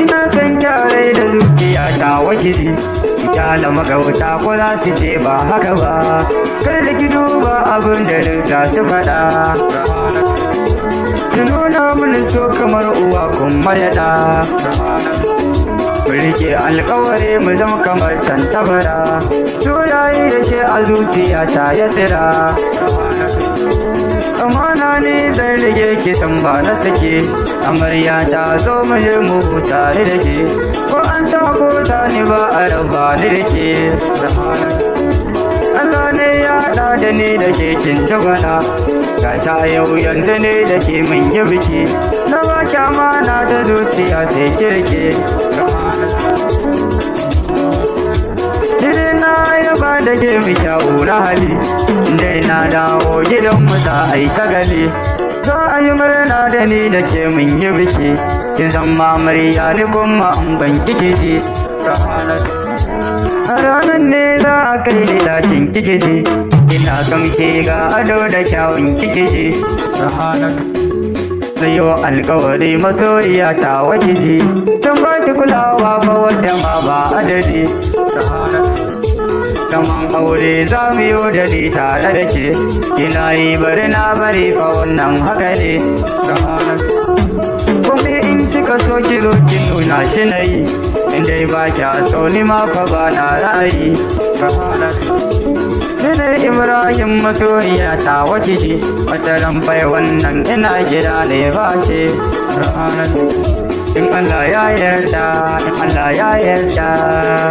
Ina son kyare da zuciya ta wakili, kyala magauta ko za su ce ba haka ba, kar da ki duba abin da za su faɗa. Ki nuna mini so kamar uwa kuma yaɗa, mu rike alkawari mu zama kamar tantabara, soyayi da ke a zuciya ta ya tsira. Amana ne zan rage ki san ba na sake, amarya ta zo mu je mu tare da ke, ko an sako ta ni ba a raba ni da ke. Allah ne ya haɗa da ni da ke kin jagwana, ga ta yau yanzu ne da ke mun yi biki, na ba ki amana da zuciya sai kirke. Na yaba da ke mi kyawu na hali, dai na dawo gidan mu za a yi tagali, za a yi murna da ni da ke mun yi biki, kin zama amarya ni kuma an ban kike. A ranar ne za a kai ni ɗakin kike, ina kamshe ga ado da kyawun kike. Zai yi alkawari masoyiya ta wakiji, don ba ki kulawa ba wadda ma ba adadi. Zaman aure za mu yi da ni tare da ke, kina yi bari na bari fa wannan haka ne. Kuma in kika so ki zo ki nuna shi na yi, in dai ba kya so ni ma fa ba na ra'ayi. Ni ne Ibrahim masoyiya ta wakiji, wata bai wannan ina gida ne ba ce. In Allah ya yarda, in Allah ya yarda.